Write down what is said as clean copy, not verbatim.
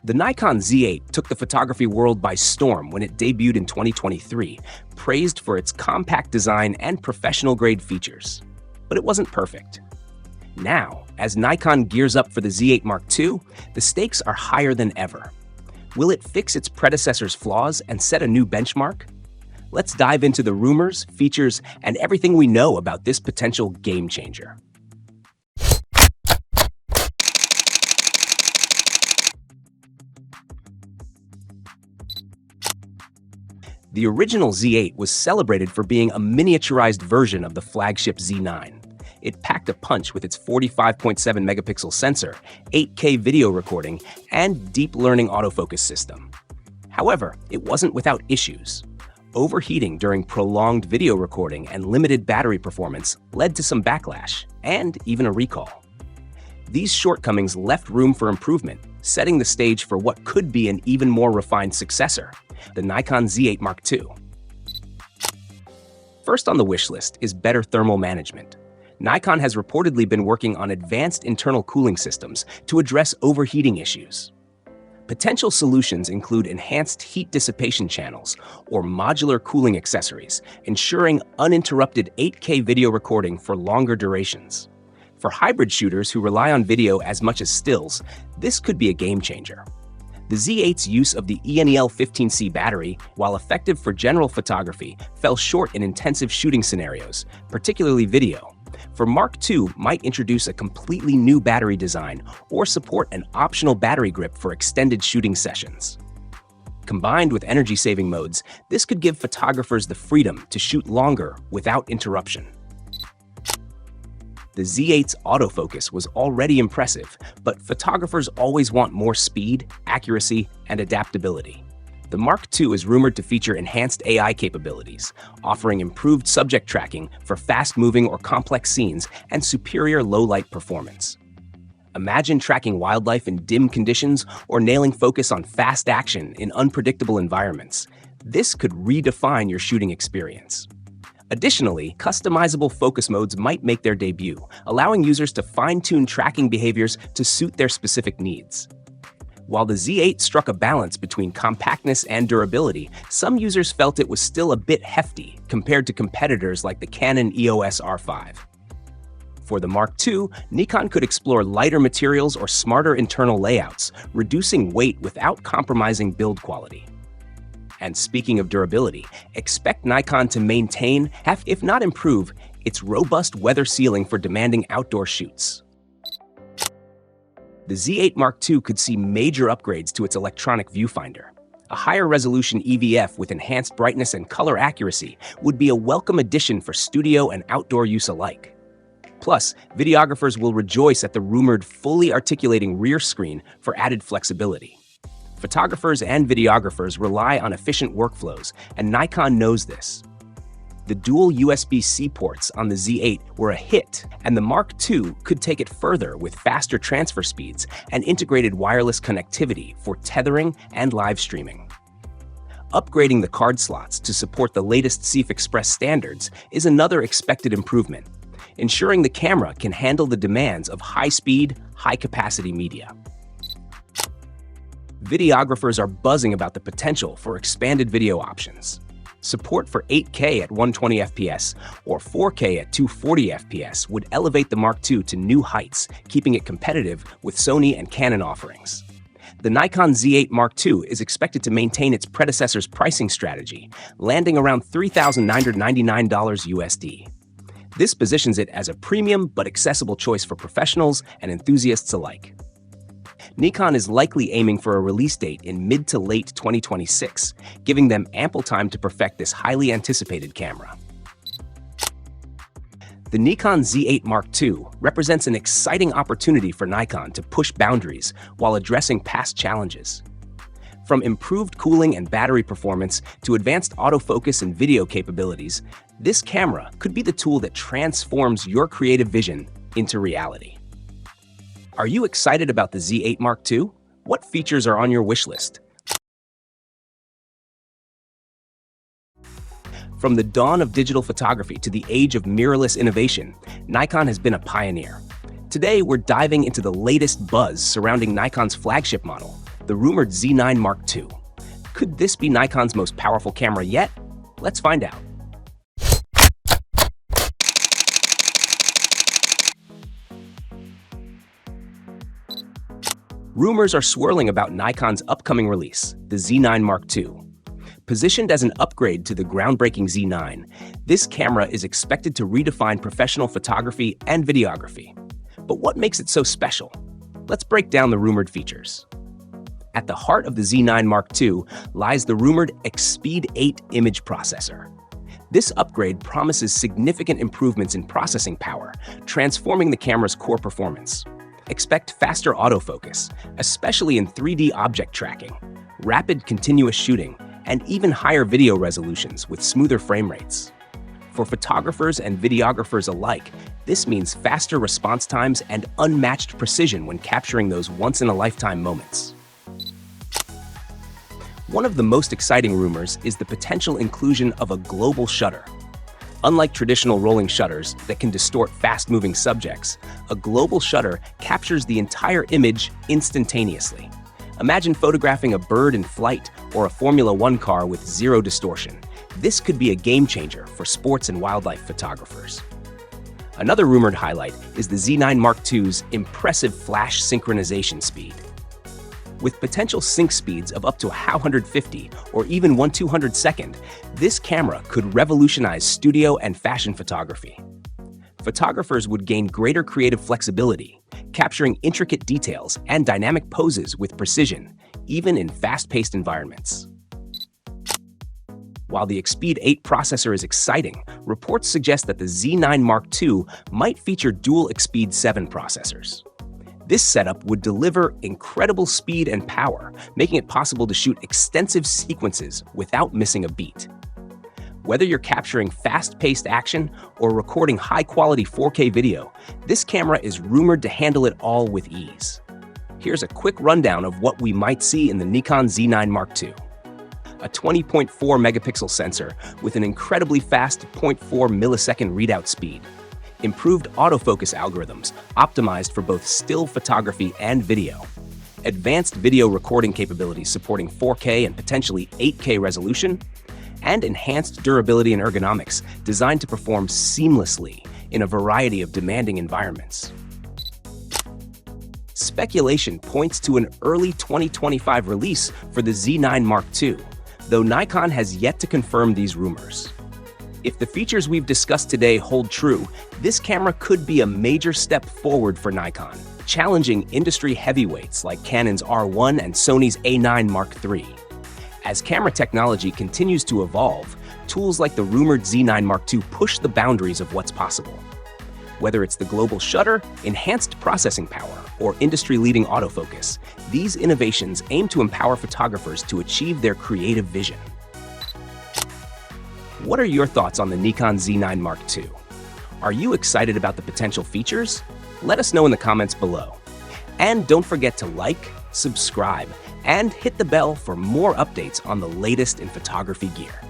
The Nikon Z8 took the photography world by storm when it debuted in 2023, praised for its compact design and professional-grade features. But it wasn't perfect. Now, as Nikon gears up for the Z8 Mark II, the stakes are higher than ever. Will it fix its predecessor's flaws and set a new benchmark? Let's dive into the rumors, features, and everything we know about this potential game-changer. The original Z8 was celebrated for being a miniaturized version of the flagship Z9. It packed a punch with its 45.7 megapixel sensor, 8K video recording, and deep learning autofocus system. However, it wasn't without issues. Overheating during prolonged video recording and limited battery performance led to some backlash, and even a recall. These shortcomings left room for improvement, setting the stage for what could be an even more refined successor, the Nikon Z8 Mark II. First on the wish list is better thermal management. Nikon has reportedly been working on advanced internal cooling systems to address overheating issues. Potential solutions include enhanced heat dissipation channels or modular cooling accessories, ensuring uninterrupted 8K video recording for longer durations. For hybrid shooters who rely on video as much as stills, this could be a game changer. The Z8's use of the ENEL15C battery, while effective for general photography, fell short in intensive shooting scenarios, particularly video. For Mark II might introduce a completely new battery design or support an optional battery grip for extended shooting sessions. Combined with energy-saving modes, this could give photographers the freedom to shoot longer without interruption. The Z8's autofocus was already impressive, but photographers always want more speed, accuracy, and adaptability. The Mark II is rumored to feature enhanced AI capabilities, offering improved subject tracking for fast-moving or complex scenes and superior low-light performance. Imagine tracking wildlife in dim conditions or nailing focus on fast action in unpredictable environments. This could redefine your shooting experience. Additionally, customizable focus modes might make their debut, allowing users to fine-tune tracking behaviors to suit their specific needs. While the Z8 struck a balance between compactness and durability, some users felt it was still a bit hefty compared to competitors like the Canon EOS R5. For the Mark II, Nikon could explore lighter materials or smarter internal layouts, reducing weight without compromising build quality. And speaking of durability, expect Nikon to maintain, if not improve, its robust weather sealing for demanding outdoor shoots. The Z8 Mark II could see major upgrades to its electronic viewfinder. A higher resolution EVF with enhanced brightness and color accuracy would be a welcome addition for studio and outdoor use alike. Plus, videographers will rejoice at the rumored fully articulating rear screen for added flexibility. Photographers and videographers rely on efficient workflows, and Nikon knows this. The dual USB-C ports on the Z8 were a hit, and the Mark II could take it further with faster transfer speeds and integrated wireless connectivity for tethering and live streaming. Upgrading the card slots to support the latest CF Express standards is another expected improvement, ensuring the camera can handle the demands of high-speed, high-capacity media. Videographers are buzzing about the potential for expanded video options. Support for 8K at 120 FPS or 4K at 240 FPS would elevate the Mark II to new heights, keeping it competitive with Sony and Canon offerings. The Nikon Z8 Mark II is expected to maintain its predecessor's pricing strategy, landing around $3,999 USD. This positions it as a premium but accessible choice for professionals and enthusiasts alike. Nikon is likely aiming for a release date in mid to late 2026, giving them ample time to perfect this highly anticipated camera. The Nikon Z8 Mark II represents an exciting opportunity for Nikon to push boundaries while addressing past challenges. From improved cooling and battery performance to advanced autofocus and video capabilities, this camera could be the tool that transforms your creative vision into reality. Are you excited about the Z8 Mark II? What features are on your wish list? From the dawn of digital photography to the age of mirrorless innovation, Nikon has been a pioneer. Today, we're diving into the latest buzz surrounding Nikon's flagship model, the rumored Z9 Mark II. Could this be Nikon's most powerful camera yet? Let's find out. Rumors are swirling about Nikon's upcoming release, the Z9 Mark II. Positioned as an upgrade to the groundbreaking Z9, this camera is expected to redefine professional photography and videography. But what makes it so special? Let's break down the rumored features. At the heart of the Z9 Mark II lies the rumored Speed 8 image processor. This upgrade promises significant improvements in processing power, transforming the camera's core performance. Expect faster autofocus, especially in 3D object tracking, rapid continuous shooting, and even higher video resolutions with smoother frame rates. For photographers and videographers alike, this means faster response times and unmatched precision when capturing those once-in-a-lifetime moments. One of the most exciting rumors is the potential inclusion of a global shutter. Unlike traditional rolling shutters that can distort fast-moving subjects, a global shutter captures the entire image instantaneously. Imagine photographing a bird in flight or a Formula One car with zero distortion. This could be a game-changer for sports and wildlife photographers. Another rumored highlight is the Z9 Mark II's impressive flash synchronization speed. With potential sync speeds of up to 150 or even 1/200 this camera could revolutionize studio and fashion photography. Photographers would gain greater creative flexibility, capturing intricate details and dynamic poses with precision, even in fast-paced environments. While the Speed 8 processor is exciting, reports suggest that the Z9 Mark II might feature dual Speed 7 processors. This setup would deliver incredible speed and power, making it possible to shoot extensive sequences without missing a beat. Whether you're capturing fast-paced action or recording high-quality 4K video, this camera is rumored to handle it all with ease. Here's a quick rundown of what we might see in the Nikon Z9 Mark II. A 20.4 megapixel sensor with an incredibly fast 0.4 millisecond readout speed. Improved autofocus algorithms optimized for both still photography and video. Advanced video recording capabilities supporting 4K and potentially 8K resolution. And enhanced durability and ergonomics designed to perform seamlessly in a variety of demanding environments. Speculation points to an early 2025 release for the Z9 Mark II, though Nikon has yet to confirm these rumors. If the features we've discussed today hold true, this camera could be a major step forward for Nikon, challenging industry heavyweights like Canon's R1 and Sony's A9 Mark III. As camera technology continues to evolve, tools like the rumored Z9 Mark II push the boundaries of what's possible. Whether it's the global shutter, enhanced processing power, or industry-leading autofocus, these innovations aim to empower photographers to achieve their creative vision. What are your thoughts on the Nikon Z9 Mark II? Are you excited about the potential features? Let us know in the comments below. And don't forget to like, subscribe, and hit the bell for more updates on the latest in photography gear.